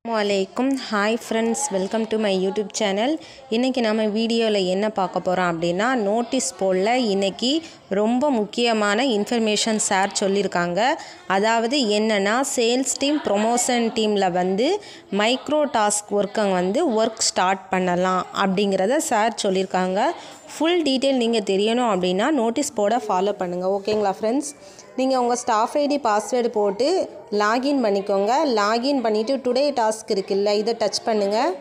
வலைக்கும் hi friends, welcome to my YouTube channel. இன்றைக்கி நம்ம வீடியோவில் என்ன பார்க்க போகிறோம் அப்படின்னா, நோட்டீஸ் போர்டில் இன்றைக்கி ரொம்ப முக்கியமான இன்ஃபர்மேஷன் சார் சொல்லியிருக்காங்க. அதாவது என்னென்னா, சேல்ஸ் டீம் ப்ரொமோஷன் டீமில் மைக்ரோ டாஸ்க் ஒர்க் ஸ்டார்ட் பண்ணலாம் அப்படிங்கிறத சார் சொல்லியிருக்காங்க. ஃபுல் டீட்டெயில் நீங்கள் தெரியணும் அப்படின்னா நோட்டீஸ் போர்டை ஃபாலோ பண்ணுங்கள். ஓகேங்களா ஃப்ரெண்ட்ஸ்? நீங்கள் உங்கள் ஸ்டாஃப் ஐடி பாஸ்வேர்டு போட்டு லாகின் பண்ணிக்கோங்க. லாகின் பண்ணிவிட்டு டுடே டாஸ்க் இருக்குல்ல, இதை டச் பண்ணுங்கள்.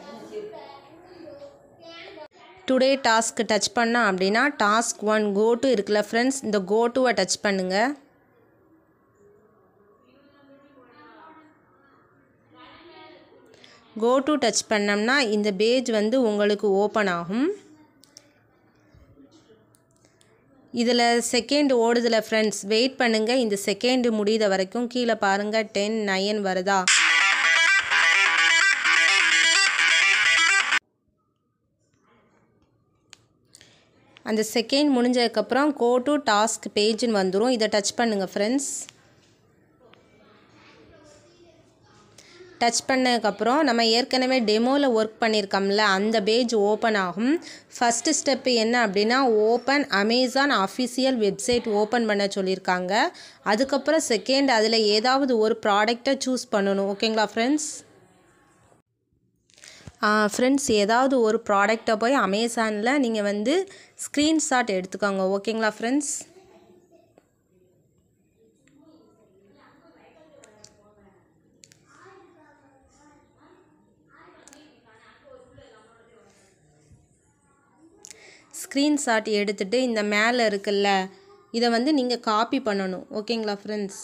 டுடே டாஸ்க் டச் பண்ணால் அப்படின்னா டாஸ்க் 1 கோ டு இருக்குல்ல ஃப்ரெண்ட்ஸ், இந்த கோ டுவை டச் பண்ணுங்கள். கோ டு டச் பண்ணோம்னா இந்த பேஜ் உங்களுக்கு ஓப்பன் ஆகும். இதில் செகண்ட் ஓடுதில் ஃப்ரெண்ட்ஸ், வெயிட் பண்ணுங்கள். இந்த செகண்ட் முடிகிற வரைக்கும் கீழே பாருங்கள் 10, 9 வருதா. அந்த செகண்ட் முடிஞ்சதுக்கப்புறம் கோ டு டாஸ்க் பேஜ்னு வந்துடும். இதை டச் பண்ணுங்கள் ஃப்ரெண்ட்ஸ். டச் பண்ணதுக்கப்புறம் நம்ம ஏற்கனவே டெமோவில் ஒர்க் பண்ணியிருக்கோம்ல, அந்த பேஜ் ஓப்பன் ஆகும். ஃபஸ்ட்டு ஸ்டெப்பு என்ன அப்படின்னா, open Amazon official website open பண்ண சொல்லியிருக்காங்க. அதுக்கப்புறம் செகண்ட் அதில் ஏதாவது ஒரு ப்ராடக்டை சூஸ் பண்ணணும். ஓகேங்களா ஃப்ரெண்ட்ஸ்? ஃப்ரெண்ட்ஸ், ஏதாவது ஒரு ப்ராடக்டை போய் அமேசானில் நீங்கள் ஸ்க்ரீன்ஷாட் எடுத்துக்கோங்க. ஓகேங்களா ஃப்ரெண்ட்ஸ்? ஸ்க்ரீன்ஷாட் எடுத்துகிட்டு இந்த மேலே இருக்குல்ல, இதை நீங்கள் காப்பி பண்ணணும். ஓகேங்களா ஃப்ரெண்ட்ஸ்?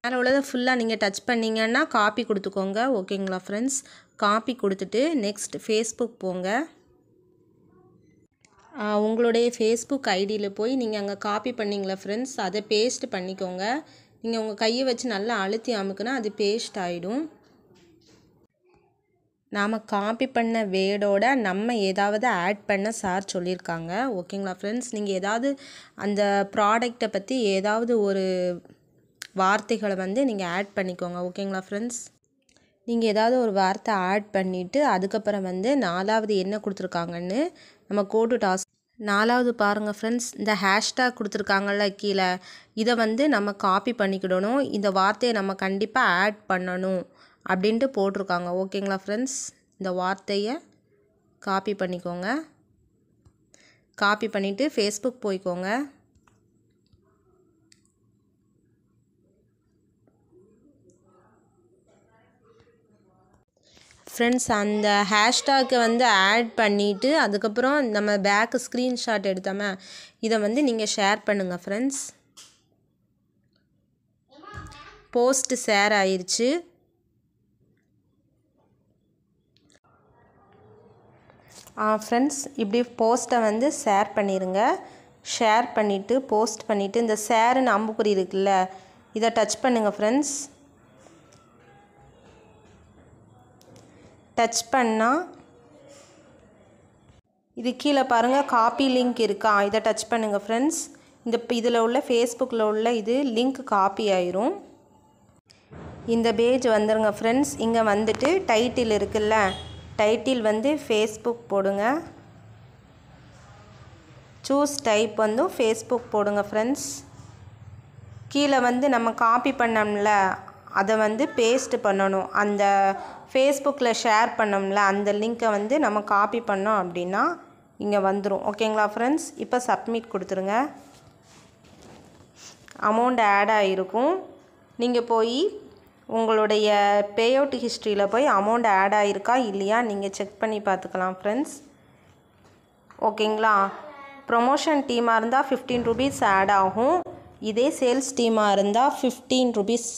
மேலே உள்ளதை ஃபுல்லாக நீங்கள் டச் பண்ணிங்கன்னா காப்பி கொடுத்துக்கோங்க. ஓகேங்களா ஃப்ரெண்ட்ஸ்? காப்பி கொடுத்துட்டு நெக்ஸ்ட் ஃபேஸ்புக் போங்க. உங்களுடைய ஃபேஸ்புக் ஐடியில் போய் நீங்கள் அங்கே காப்பி பண்ணிங்களா ஃப்ரெண்ட்ஸ், அதை பேஸ்ட் பண்ணிக்கோங்க. நீங்கள் உங்கள் கையை வச்சு நல்லா அழுத்தி அமுக்குனா அது பேஸ்ட் ஆகிடும். நாம் காப்பி பண்ண வேர்டோட நம்ம ஏதாவது ஆட் பண்ண சார் சொல்லியிருக்காங்க. ஓகேங்களா ஃப்ரெண்ட்ஸ்? நீங்கள் ஏதாவது அந்த ப்ராடக்டை பற்றி ஏதாவது ஒரு வார்த்தைகளை நீங்கள் ஆட் பண்ணிக்கோங்க. ஓகேங்களா ஃப்ரெண்ட்ஸ்? நீங்கள் ஏதாவது ஒரு வார்த்தை ஆட் பண்ணிவிட்டு அதுக்கப்புறம் 4வது என்ன கொடுத்துருக்காங்கன்னு நம்ம கோ டு டாஸ்க் 4வது பாருங்கள் ஃப்ரெண்ட்ஸ், இந்த ஹேஷ்டாக் கொடுத்துருக்காங்கல்ல கீழே, இதை நம்ம காப்பி பண்ணிக்கிடணும். இந்த வார்த்தையை நம்ம கண்டிப்பாக ஆட் பண்ணணும் அப்படின்ட்டு போட்டிருக்காங்க. ஓகேங்களா ஃப்ரெண்ட்ஸ்? இந்த வார்த்தையை காப்பி பண்ணிக்கோங்க. காப்பி பண்ணிவிட்டு ஃபேஸ்புக் போய்க்கோங்க. ஃப்ரெண்ட்ஸ், அந்த ஹேஷ்டாக்கை ஆட் பண்ணிவிட்டு அதுக்கப்புறம் நம்ம பேக்கு ஸ்க்ரீன்ஷாட் எடுத்தோமே, இதை நீங்கள் ஷேர் பண்ணுங்கள் ஃப்ரெண்ட்ஸ். போஸ்ட்டு ஷேர் ஆயிடுச்சு. ஃப்ரெண்ட்ஸ், இப்படி போஸ்ட்டை ஷேர் பண்ணிடுங்க. ஷேர் பண்ணிவிட்டு போஸ்ட் பண்ணிவிட்டு இந்த ஷேருன்னு அம்புக்குறி இருக்குல்ல, இதை டச் பண்ணுங்கள் ஃப்ரெண்ட்ஸ். டச் பண்ணால் இது கீழே பாருங்கள் காப்பி லிங்க் இருக்கா, இதை டச் பண்ணுங்கள் ஃப்ரெண்ட்ஸ். இதில் உள்ள ஃபேஸ்புக்கில் உள்ள இது லிங்க் காப்பி ஆயிரும். இந்த பேஜ் வந்துருங்க ஃப்ரெண்ட்ஸ். இங்கே டைட்டில் இருக்குல்ல, டைட்டில் ஃபேஸ்புக் போடுங்க. சூஸ் டைப் ஃபேஸ்புக் போடுங்க ஃப்ரெண்ட்ஸ். கீழே நம்ம காப்பி பண்ணோம்ல, அதை பேஸ்ட் பண்ணணும். அந்த ஃபேஸ்புக்கில் ஷேர் பண்ணோம்ல, அந்த லிங்க்கை நம்ம காப்பி பண்ணோம் அப்படின்னா இங்கே வந்துடும். ஓகேங்களா ஃப்ரெண்ட்ஸ்? இப்போ சப்மிட் கொடுத்துருங்க. அமௌண்ட் ஆட் ஆகிருக்கும். நீங்கள் போய் உங்களுடைய பே அவுட் ஹிஸ்ட்ரியில் போய் அமௌண்ட் ஆட் ஆகிருக்கா இல்லையா நீங்கள் செக் பண்ணி பார்த்துக்கலாம் ஃப்ரெண்ட்ஸ். ஓகேங்களா? ப்ரொமோஷன் டீமாக இருந்தால் 15 ரூபீஸ் ஆட் ஆகும். இதே சேல்ஸ் டீமாக இருந்தால் 15 ரூபீஸ்